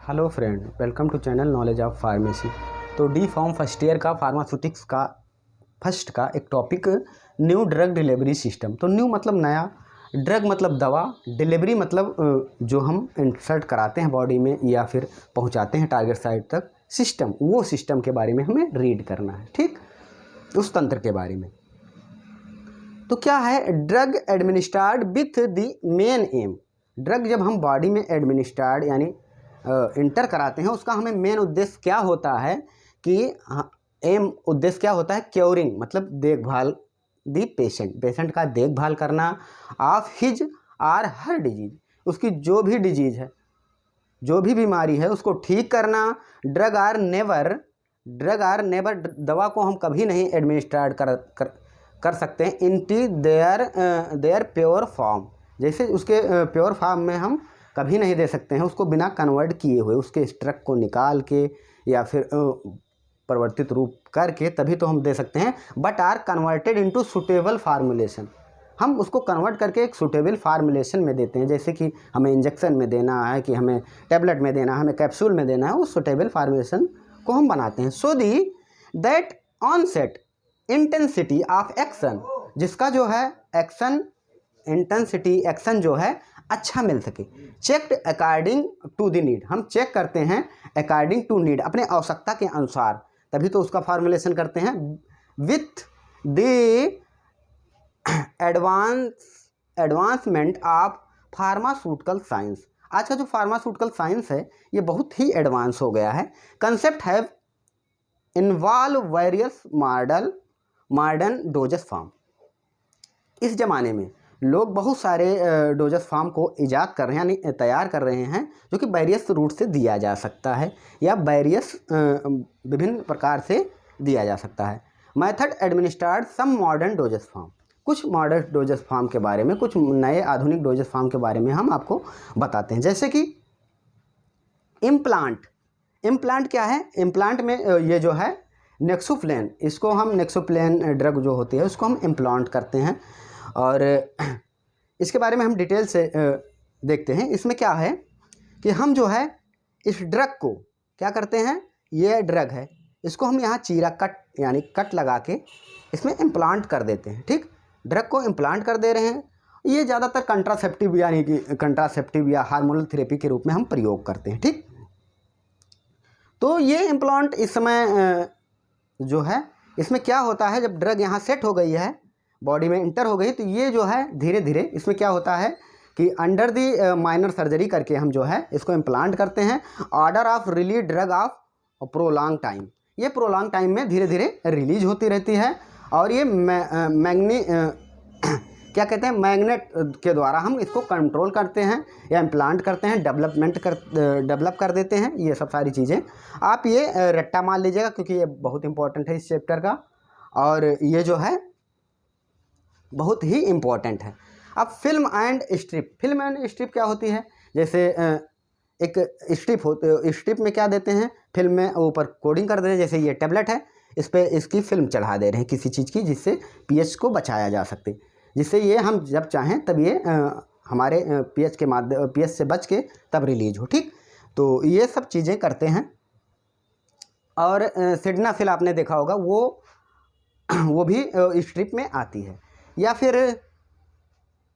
Hello friend, welcome to channel knowledge of pharmacy. तो D pharm first year का pharmaceutics का first का एक topic new drug delivery system. तो new मतलब नया, ड्रग मतलब दवा, डिलीवरी मतलब जो हम इंसर्ट कराते हैं बॉडी में या फिर पहुंचाते हैं टारगेट साइट तक, सिस्टम, वो सिस्टम के बारे में हमें रीड करना है। ठीक, उस तंत्र के बारे में। तो क्या है drug administered with the main M. Drug जब हम बॉडी में एडमिनिस्ट्रेड यानी इंटर कराते हैं, उसका हमें मेन उद्देश्य क्या होता है कि एम उद्देश्य क्या होता है, क्योरिंग मतलब देखभाल, दी पेशेंट का देखभाल करना, of his or her disease, उसकी जो भी डिजीज है, जो भी बीमारी है उसको ठीक करना। ड्रग आर नेवर, दवा को हम कभी नहीं एडमिनिस्ट्रेट कर सकते हैं इनटू देयर प्योर फॉर्म, जैसे उसके प्योर फॉर्म में हम कभी नहीं दे सकते हैं उसको बिना कन्वर्ट किए हुए, उसके स्ट्रक को निकाल के या फिर परिवर्तित रूप करके तभी तो हम दे सकते हैं। But are converted into suitable formulation, हम उसको कन्वर्ट करके एक सुटेबल फार्मूलेशन में देते हैं, जैसे कि हमें इंजेक्शन में देना है, कि हमें टैबलेट में देना है, हमें कैप्सूल में देना है, उस सुटेबल फार्मूलेशन को हम बनाते हैं। So the that onset intensity of action, जिसका जो है एक्शन इंटेंसिटी, एक्शन जो है अच्छा मिल सके। Checked according to the need, हम चेक करते हैं अकॉर्डिंग टू नीड, अपने आवश्यकता के अनुसार, तभी तो उसका फार्मूलेशन करते हैं। With the advancement of pharmaceutical science, आज का जो फार्मास्यूटिकल साइंस है ये बहुत ही एडवांस हो गया है। Concept have involve various modern doses form, इस ज़माने में लोग बहुत सारे डोजेस फॉर्म को ईजाद कर रहे हैं, यानी तैयार कर रहे हैं, जो कि वेरियस रूट से दिया जा सकता है या वेरियस विभिन्न प्रकार से दिया जा सकता है। Method administered some modern doses form, कुछ मॉडर्न डोजेस फॉर्म के बारे में, कुछ नए आधुनिक डोजेस फॉर्म के बारे में हम आपको बताते हैं। जैसे कि इम्प्लांट क्या है, इम्प्लांट में ये जो है नेक्सोप्लेन, इसको हम नेक्सोप्लेन ड्रग जो होती है उसको हम इम्प्लांट करते हैं, और इसके बारे में हम डिटेल से देखते हैं। इसमें क्या है कि हम जो है इस ड्रग को क्या करते हैं, ये ड्रग है, इसको हम यहाँ चीरा कट यानी कट लगा के इसमें इम्प्लांट कर देते हैं। ठीक, ड्रग को इम्प्लांट कर दे रहे हैं। ये ज़्यादातर कंट्रासेप्टिव यानी कि कंट्रासेप्टिव या हार्मोनल थेरेपी के रूप में हम प्रयोग करते हैं। ठीक, तो ये इम्प्लांट इस समय जो है, इसमें क्या होता है, जब ड्रग यहाँ सेट हो गई है, बॉडी में इंटर हो गई, तो ये जो है धीरे धीरे इसमें क्या होता है कि अंडर दी माइनर सर्जरी करके हम जो है इसको इम्प्लांट करते हैं। Order of release drug of prolong time, ये प्रोलॉन्ग टाइम में धीरे धीरे रिलीज होती रहती है, और ये क्या कहते हैं, मैग्नेट के द्वारा हम इसको कंट्रोल करते हैं या इम्प्लांट करते हैं, डेवलप कर देते हैं। ये सब सारी चीज़ें आप ये रट्टा मान लीजिएगा, क्योंकि ये बहुत इंपॉर्टेंट है इस चैप्टर का, और ये जो है बहुत ही इम्पॉर्टेंट है। अब फिल्म एंड स्ट्रिप क्या होती है, जैसे एक स्ट्रिप होती, स्ट्रिप में क्या देते हैं, फिल्म में ऊपर कोडिंग कर दे रहे हैं, जैसे ये टैबलेट है, इस पर इसकी फिल्म चढ़ा दे रहे हैं किसी चीज़ की, जिससे पीएच को बचाया जा सके, जिससे ये हम जब चाहें तब ये हमारे पीएच से बच के तब रिलीज हो। ठीक, तो ये सब चीज़ें करते हैं। और सिडनाफिल आपने देखा होगा, वो भी स्ट्रिप में आती है। या फिर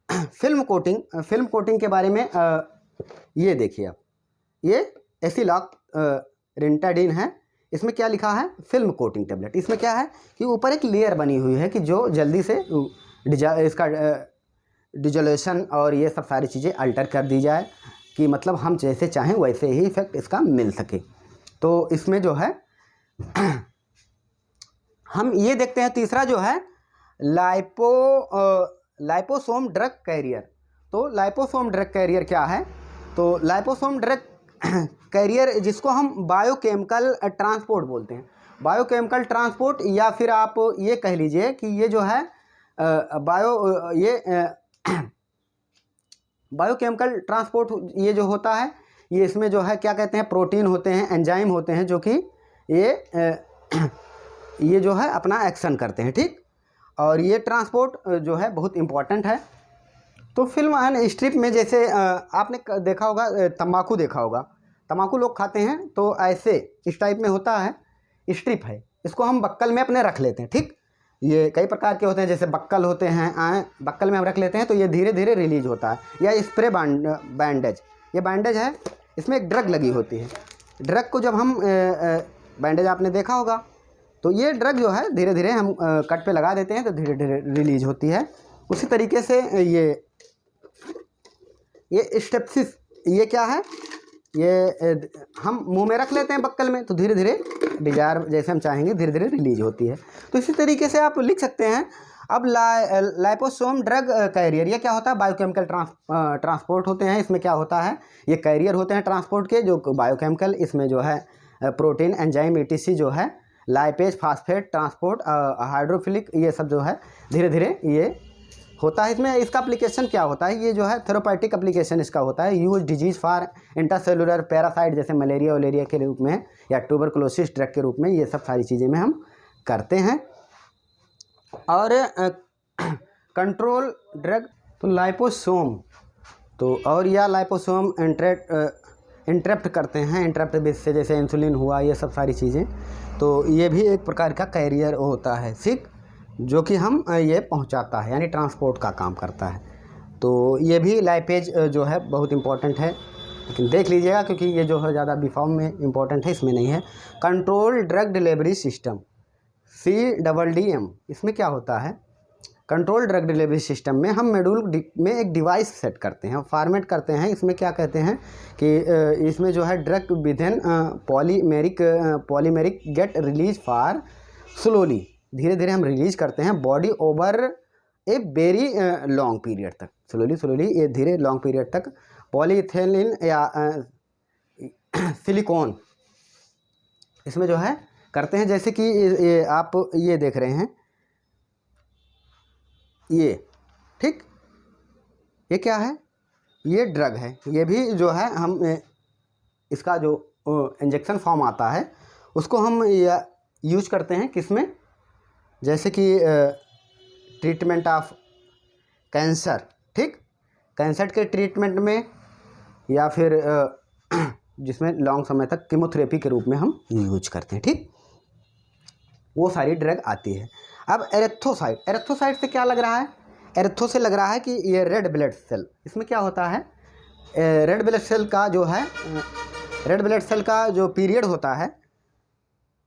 फिल्म कोटिंग के बारे में ये देखिए आप, ये एसिलॉक रेंटाडिन है, इसमें क्या लिखा है, फिल्म कोटिंग टेबलेट। इसमें क्या है कि ऊपर एक लेयर बनी हुई है कि जो जल्दी से इसका डिजोलेशन और ये सब सारी चीज़ें अल्टर कर दी जाए, कि मतलब हम जैसे चाहें वैसे ही इफेक्ट इसका मिल सके। तो इसमें जो है हम ये देखते हैं। तीसरा जो है लाइपोसोम ड्रग कैरियर। तो लाइपोसोम ड्रग कैरियर क्या है, तो लाइपोसोम ड्रग कैरियर जिसको हम बायोकेमिकल ट्रांसपोर्ट बोलते हैं, बायोकेमिकल ट्रांसपोर्ट, या फिर आप ये कह लीजिए कि ये जो है बायोकेमिकल ट्रांसपोर्ट ये जो होता है, ये इसमें जो है क्या कहते हैं, प्रोटीन होते हैं, एंजाइम होते हैं, जो कि ये जो है अपना एक्शन करते हैं। ठीक, और ये ट्रांसपोर्ट जो है बहुत इम्पॉर्टेंट है। तो फिल्म एंड स्ट्रिप में जैसे आपने देखा होगा, तंबाकू देखा होगा, तम्बाकू लोग खाते हैं तो ऐसे इस टाइप में होता है, स्ट्रिप है, इसको हम बक्कल में अपने रख लेते हैं। ठीक, ये कई प्रकार के होते हैं, जैसे बक्कल होते हैं, बक्कल में हम रख लेते हैं तो ये धीरे धीरे रिलीज होता है। या स्प्रे बैंडेज, ये बैंडेज है, इसमें एक ड्रग लगी होती है। ड्रग को जब हम बैंडेज आपने देखा होगा, तो ये ड्रग जो है धीरे धीरे हम कट पे लगा देते हैं तो धीरे धीरे रिलीज होती है। उसी तरीके से ये स्टेप्सिस, ये क्या है, ये हम मुंह में रख लेते हैं बक्कल में तो धीरे धीरे डिजायर जैसे हम चाहेंगे धीरे धीरे रिलीज होती है। तो इसी तरीके से आप लिख सकते हैं। अब लाइपोसोम ड्रग कैरियर, ये क्या होता है, बायोकेमिकल ट्रांसपोर्ट होते हैं। इसमें क्या होता है, ये कैरियर होते हैं ट्रांसपोर्ट के, जो बायोकेमिकल, इसमें जो है प्रोटीन, एंजाइम, ETC जो है, लाइपेज, फास्फेट, ट्रांसपोर्ट, हाइड्रोफिलिक, ये सब जो है धीरे धीरे ये होता है। इसमें इसका एप्लीकेशन क्या होता है, ये जो है थेरापेटिक एप्लीकेशन इसका होता है। Use disease for intercellular parasite, जैसे मलेरिया वलेरिया के रूप में, या ट्यूबरकुलोसिस ड्रग के रूप में, ये सब सारी चीज़ें में हम करते हैं। और कंट्रोल ड्रग, तो लाइपोसोम, तो और या लाइपोसोम इंटरप्ट करते हैं, इंटरप्ट बेस से, जैसे इंसुलिन हुआ, ये सब सारी चीज़ें, तो ये भी एक प्रकार का कैरियर होता है, ठीक, जो कि हम ये पहुंचाता है, यानी ट्रांसपोर्ट का काम करता है। तो ये भी लाइपेज जो है बहुत इंपॉर्टेंट है, लेकिन देख लीजिएगा क्योंकि ये जो है ज़्यादा बी फॉर्म में इंपॉर्टेंट है, इसमें नहीं है। Control drug delivery system, CDDM, इसमें क्या होता है, कंट्रोल ड्रग डिलीवरी सिस्टम में हम मॉड्यूल में एक डिवाइस सेट करते हैं, फॉर्मेट करते हैं। इसमें क्या कहते हैं कि इसमें जो है drug within polymeric get release for slowly, धीरे धीरे हम रिलीज करते हैं body over a very long period तक, स्लोली ये धीरे लॉन्ग पीरियड तक। पॉलीइथेलिन या सिलिकॉन इसमें जो है करते हैं, जैसे कि ये आप ये देख रहे हैं, ये ठीक, ये क्या है, ये ड्रग है। ये भी जो है हम इसका जो इंजेक्शन फॉर्म आता है उसको हम यूज करते हैं, किसमें, जैसे कि ट्रीटमेंट ऑफ कैंसर, ठीक, कैंसर के ट्रीटमेंट में, या फिर जिसमें लॉन्ग समय तक कीमोथेरेपी के रूप में हम यूज करते हैं, ठीक, वो सारी ड्रग आती है। अब एरेथ्रोसाइट से क्या लग रहा है, एरेथ्रो से लग रहा है कि ये रेड ब्लड सेल, इसमें क्या होता है, रेड ब्लड सेल का जो है, रेड ब्लड सेल का जो पीरियड होता है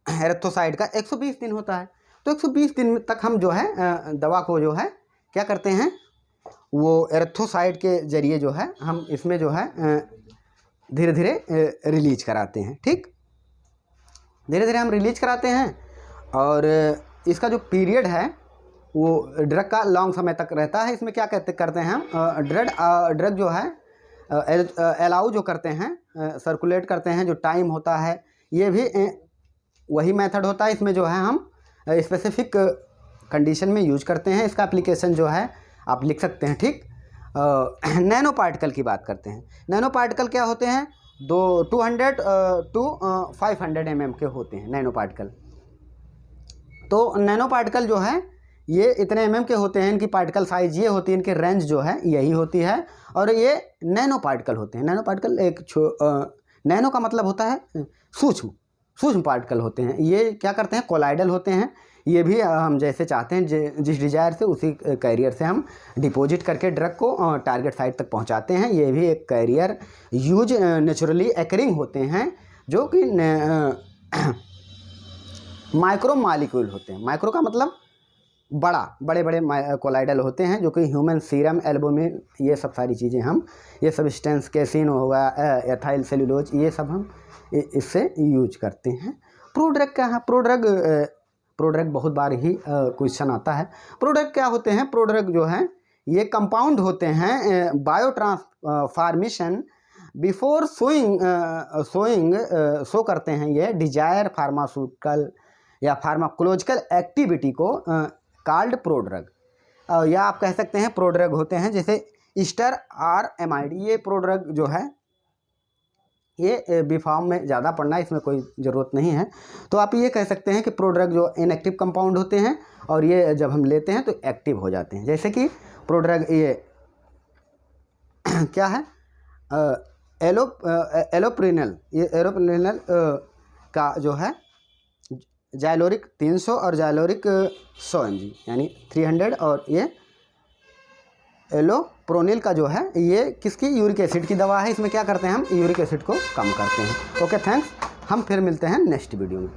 एरेथ्रोसाइट का 120 दिन होता है। तो 120 दिन तक हम जो है दवा को जो है क्या करते हैं, वो एरेथ्रोसाइट के जरिए जो है हम इसमें जो है धीरे धीरे रिलीज कराते हैं, ठीक, धीरे धीरे हम रिलीज कराते हैं। और इसका जो पीरियड है वो ड्रग का लॉन्ग समय तक रहता है। इसमें क्या करते हैं हम, ड्रग जो है अलाउ जो करते हैं, सर्कुलेट करते हैं, जो टाइम होता है, ये भी वही मेथड होता है। इसमें जो है हम स्पेसिफिक कंडीशन में यूज करते हैं। इसका एप्लीकेशन जो है आप लिख सकते हैं, ठीक। नैनो पार्टिकल की बात करते हैं। नैनो पार्टिकल क्या होते हैं, 200 to 500 mm के होते हैं नैनो पार्टिकल। तो नैनो पार्टिकल जो है ये इतने mm के होते हैं, इनकी पार्टिकल साइज ये होती है, इनकी रेंज जो है यही होती है, और ये नैनो पार्टिकल होते हैं। नैनो पार्टिकल नैनो का मतलब होता है सूक्ष्म पार्टिकल होते हैं। ये क्या करते हैं, कोलाइडल होते हैं। ये भी हम जैसे चाहते हैं जिस डिजायर से उसी कैरियर से हम डिपॉजिट करके ड्रग को टारगेट साइट तक पहुंचाते हैं। ये भी एक कैरियर यूज नेचुरली एकरिंग होते हैं, जो कि माइक्रो मॉलिक्यूल होते हैं। माइक्रो का मतलब बड़े कोलाइडल होते हैं, जो कि ह्यूमन सीरम, एल्बुमिन, ये सब सारी चीज़ें हम, ये सब्सटेंस, कैसीन होगा, एथाइल सेलुलोज, ये सब हम इससे यूज करते हैं। प्रोड्रग क्या है, प्रोड्रग बहुत बार ही क्वेश्चन आता है। प्रोड्रग क्या होते हैं, प्रोड्रग जो हैं ये कंपाउंड होते हैं बायो ट्रांसफॉर्मेशन बिफोर शो करते हैं ये डिजायर फार्मास्यूटिकल या फार्माकोलॉजिकल एक्टिविटी को कॉल्ड प्रोड्रग, या आप कह सकते हैं प्रोड्रग होते हैं, जैसे ईस्टर और एमाइड। ये प्रोड्रग जो है ये बी फॉर्म में ज़्यादा पढ़ना है, इसमें कोई ज़रूरत नहीं है। तो आप ये कह सकते हैं कि प्रोड्रग जो इनएक्टिव कंपाउंड होते हैं और ये जब हम लेते हैं तो एक्टिव हो जाते हैं। जैसे कि प्रोड्रग ये क्या है, एलोप्रिनल, ये एलोप्रिनल का जो है जाइलोरिक 300 और जाइलोरिक 100 mg यानी 300, और ये एलोप्रोनिल का जो है ये किसकी, यूरिक एसिड की दवा है। इसमें क्या करते हैं हम, यूरिक एसिड को कम करते हैं। ओके थैंक्स, हम फिर मिलते हैं नेक्स्ट वीडियो में।